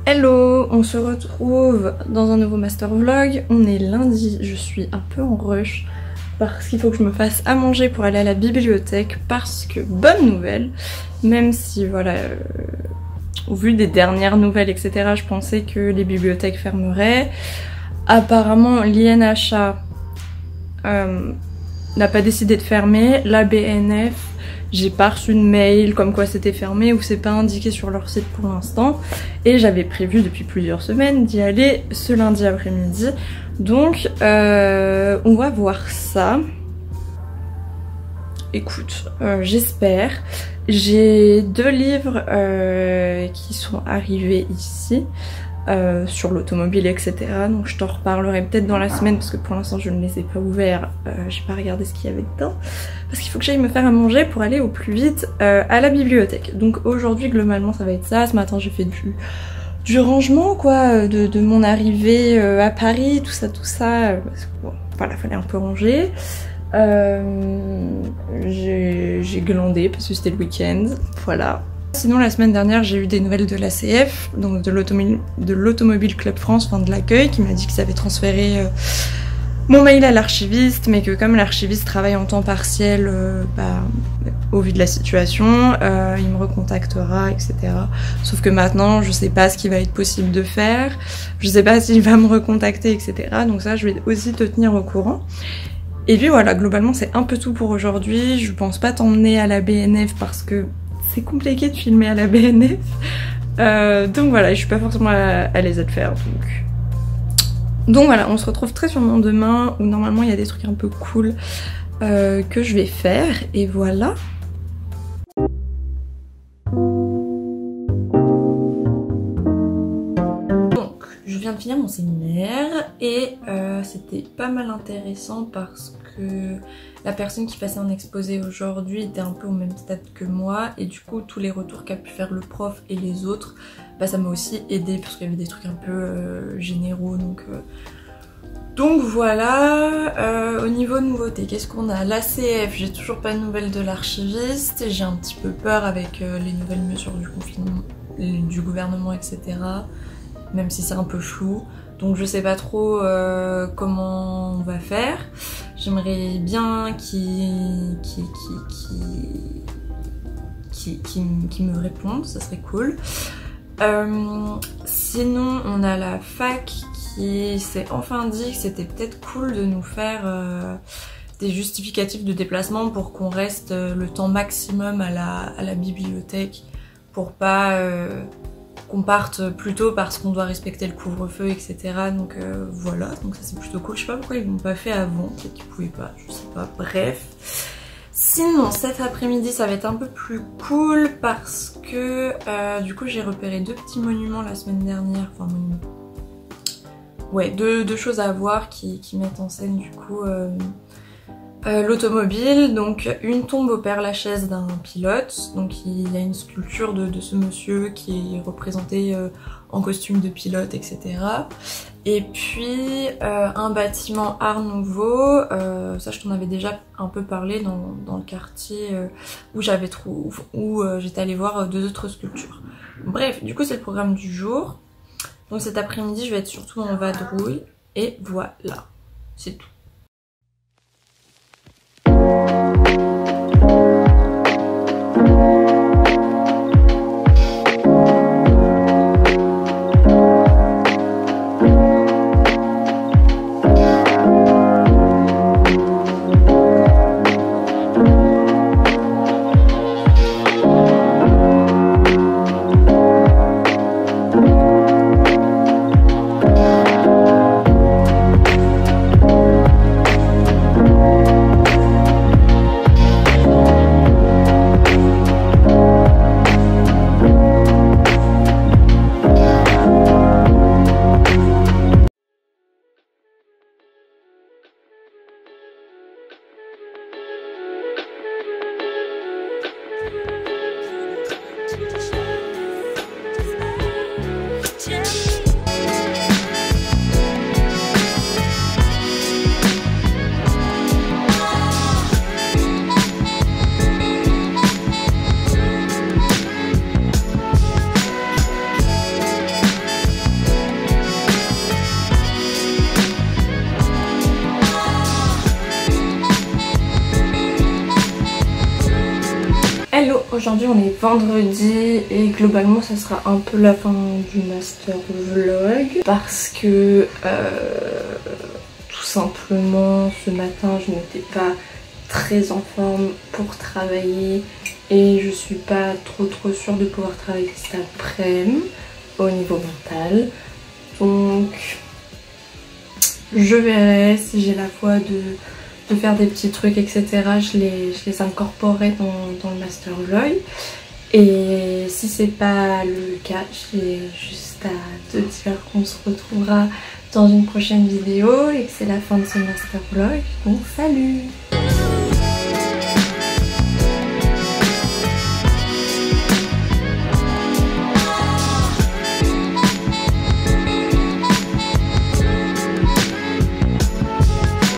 Hello, on se retrouve dans un nouveau master vlog. On est lundi, je suis un peu en rush parce qu'il faut que je me fasse à manger pour aller à la bibliothèque parce que, bonne nouvelle, même si voilà, au vu des dernières nouvelles etc, je pensais que les bibliothèques fermeraient. Apparemment l'INHA n'a pas décidé de fermer, la BNF, j'ai pas reçu de mail comme quoi c'était fermé ou c'est pas indiqué sur leur site pour l'instant. Et j'avais prévu depuis plusieurs semaines d'y aller ce lundi après-midi. Donc on va voir ça. Écoute, j'espère. J'ai 2 livres qui sont arrivés ici. Sur l'automobile etc, donc je t'en reparlerai peut-être dans la semaine parce que pour l'instant je ne les ai pas ouverts, j'ai pas regardé ce qu'il y avait dedans parce qu'il faut que j'aille me faire à manger pour aller au plus vite à la bibliothèque. Donc aujourd'hui globalement ça va être ça. Ce matin j'ai fait du rangement quoi, de mon arrivée à Paris, tout ça parce que, bon, voilà, fallait un peu ranger. J'ai glandé parce que c'était le week-end, voilà. Sinon la semaine dernière j'ai eu des nouvelles de l'ACF, donc de l'Automobile Club France, enfin de l'accueil, qui m'a dit qu'ils avaient transféré mon mail à l'archiviste, mais que comme l'archiviste travaille en temps partiel, au vu de la situation, il me recontactera, etc. Sauf que maintenant je sais pas ce qu'il va être possible de faire, je sais pas s'il va me recontacter, etc. Donc ça je vais aussi te tenir au courant. Et puis voilà, globalement c'est un peu tout pour aujourd'hui. Je pense pas t'emmener à la BNF parce que c'est compliqué de filmer à la BNF. Donc voilà, je suis pas forcément à l'aise à le faire. Donc voilà, on se retrouve très sûrement demain où normalement il y a des trucs un peu cool que je vais faire. Et voilà. Donc, je viens de finir mon séminaire et c'était pas mal intéressant parce que la personne qui passait un exposé aujourd'hui était un peu au même stade que moi et du coup tous les retours qu'a pu faire le prof et les autres, ça m'a aussi aidé parce qu'il y avait des trucs un peu généraux donc voilà. Au niveau nouveauté, qu'est-ce qu'on a? L'ACF, j'ai toujours pas de nouvelles de l'archiviste, j'ai un petit peu peur avec les nouvelles mesures du confinement, du gouvernement etc, même si c'est un peu flou. Donc je sais pas trop comment on va faire. J'aimerais bien qu'il me réponde, ça serait cool. Sinon on a la fac qui s'est enfin dit que c'était peut-être cool de nous faire des justificatifs de déplacement pour qu'on reste le temps maximum à la bibliothèque pour pas qu'on parte plus tôt parce qu'on doit respecter le couvre-feu etc. Donc voilà, donc ça c'est plutôt cool. Je sais pas pourquoi ils l'ont pas fait avant, peut-être qu'ils pouvaient pas, je sais pas, bref. Sinon cet après-midi ça va être un peu plus cool parce que du coup j'ai repéré 2 petits monuments la semaine dernière, enfin monuments. Ouais, deux choses à voir qui mettent en scène du coup l'automobile. Donc une tombe au Père-Lachaise d'un pilote, donc il y a une sculpture de ce monsieur qui est représenté en costume de pilote etc. Et puis un bâtiment art nouveau, ça je t'en avais déjà un peu parlé dans le quartier où j'étais allée voir 2 autres sculptures. Bref, du coup c'est le programme du jour. Donc cet après-midi je vais être surtout en vadrouille et voilà, c'est tout. Aujourd'hui on est vendredi et globalement ça sera un peu la fin du master vlog parce que tout simplement ce matin je n'étais pas très en forme pour travailler et je suis pas trop sûre de pouvoir travailler cet après-midi au niveau mental. Donc je verrai si j'ai la foi de faire des petits trucs etc. Je les incorporerai dans le master vlog. Et si c'est pas le cas, j'ai juste à te dire qu'on se retrouvera dans une prochaine vidéo et que c'est la fin de ce master vlog. Donc salut!